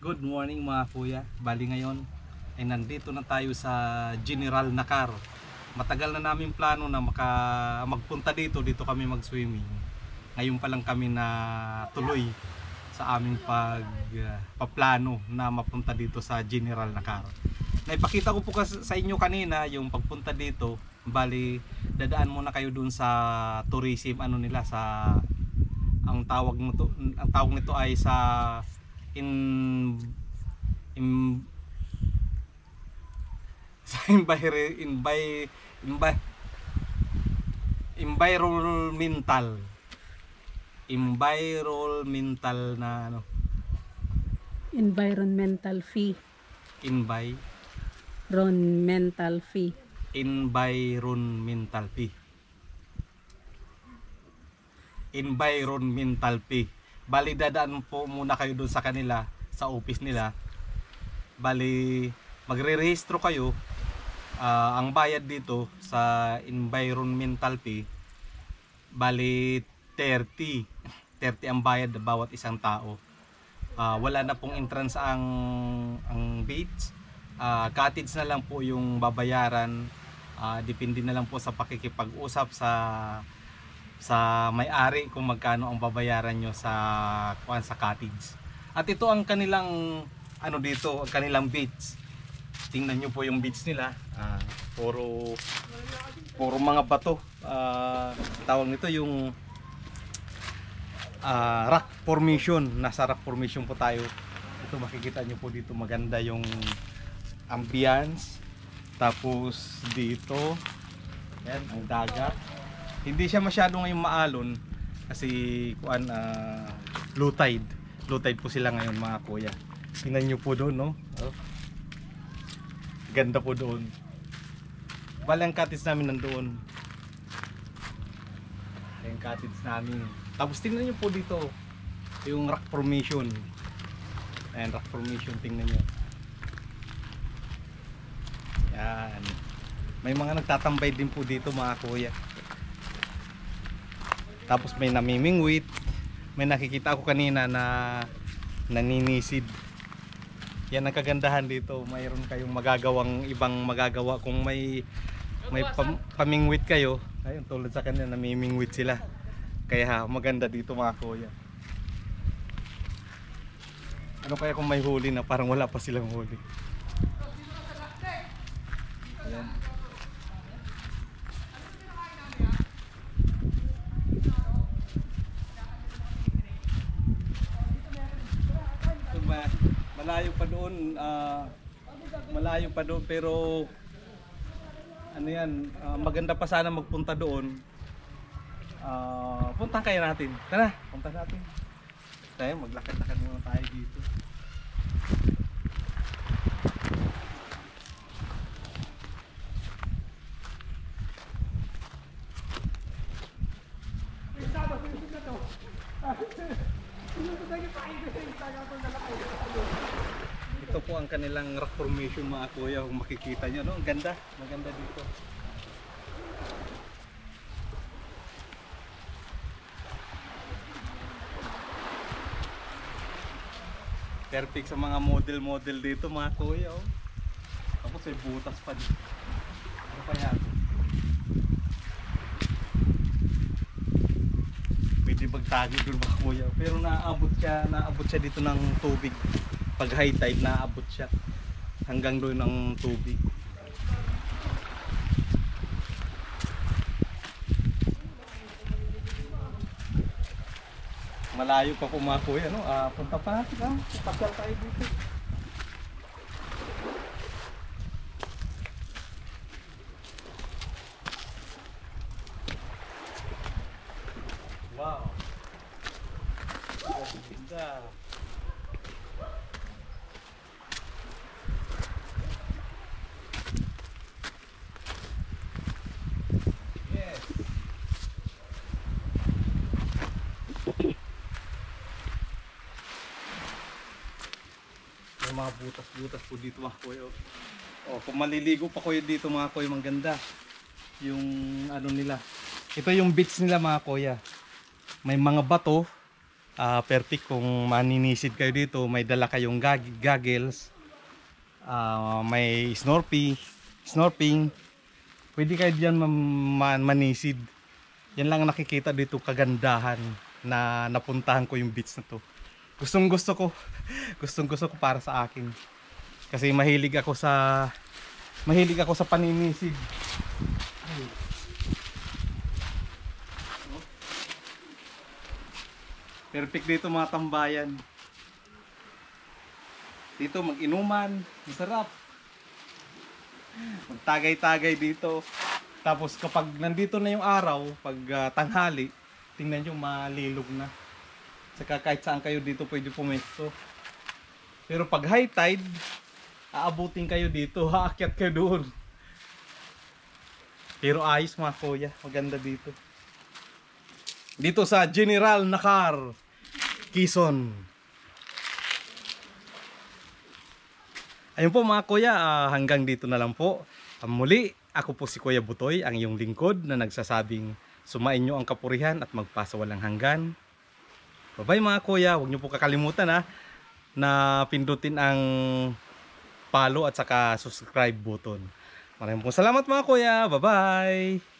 Good morning mga kuya. Bali ngayon ay nandito na tayo sa General Nakar. Matagal na namin plano na magpunta dito kami mag-swimming. Ngayon pa lang kami na tuloy sa aming paplano na mapunta dito sa General Nakar. Naipakita ko po sa inyo kanina yung pagpunta dito. Bali dadaan muna kayo dun sa tourism nila sa ang tawag nito ay sa environmental na Environmental fee. Environmental fee. Environmental fee. Bali dadaan po muna kayo doon sa kanila, sa office nila. Bali magre-rehistro kayo. Ang bayad dito sa environmental fee bali 30 ang bayad bawat isang tao. Wala na pong entrance ang beach. Cottage na lang po yung babayaran. Depende na lang po sa pakikipag-usap sa may-ari kung magkano ang babayaran nyo sa cottage. At ito ang kanilang dito, ang kanilang beach. Tingnan nyo po yung beach nila. Puro mga bato. Tawag nito yung rock formation. Nasa rock formation po tayo. Ito makikita nyo po dito, maganda yung ambience. Tapos dito yan ang dagat. Hindi siya masyado ngayong maalon kasi low tide po sila ngayon mga kuya. Tingnan nyo po doon, no? Ganda po doon. Bali ang cottage namin nandoon. Yung cottage namin. Tapos tingnan nyo po dito yung rock formation. Ayan, rock formation, tingnan nyo. Yan. May mga nagtatambay din po dito mga kuya. Tapos may namimingwit. May nakikita ako kanina na naninisid. Yan ang kagandahan dito. Mayroon kayong ibang magagawa kung may pamingwit kayo. Ayun, tulad sa kanila namimingwit sila. Kaya maganda dito mga kuya. Ano kaya kung may huli na parang wala pa silang huli? Ayan. Malayo pa doon pero maganda pa sana magpunta doon. Punta kaya natin. Tara, punta natin. Tayo maglakad-lakad muna tayo dito. Ito po ang kanilang rock formation mga kuya, kung makikita nyo, no? Ang ganda, maganda dito. Perfect sa mga model dito mga kuya, oh. Tapos may butas pa dito. Ano pa yan? Pwede magtagi doon mga kuya, pero naabot siya dito ng tubig. Pag high tide naabot siya hanggang doon ng tubig. Malayo pa po mga kuya, no? Punta pa natin, pasyal tayo dito. Wow, ganda. Mga butas-butas po dito mga kuya. Kung maliligo pa kuya dito mga kuya, maganda yung nila. Ito yung beach nila mga kuya. May mga bato Perfect kung maninisid kayo dito, may dala kayong goggles, may snorping. Pwede kayo diyan manisid. Yan lang nakikita dito kagandahan na napuntahan ko yung beach na to. Gustong gusto ko. Gustong gusto ko para sa akin. Kasi mahilig ako sa paninisid. Perfect dito mga tambayan. Dito mag-inuman, masarap. Magtagay-tagay dito. Tapos kapag nandito na yung araw, pag tanghali, tingnan nyo malilog na. Saka kahit saan kayo dito pwede pumesto. Pero pag high tide, aabutin kayo dito, haakyat kayo doon. Pero ayos mga kuya, maganda dito. Dito sa General Nakar, Quezon. Ayun po mga kuya, hanggang dito na lang po. Muli, ako po si Kuya Butoy, ang iyong lingkod na nagsasabing sumain nyo ang kapurihan at magpasa walang hanggan. Bye-bye mga kuya, huwag nyo po kakalimutan na pindutin ang follow at saka subscribe button. Maraming po salamat mga kuya, bye-bye!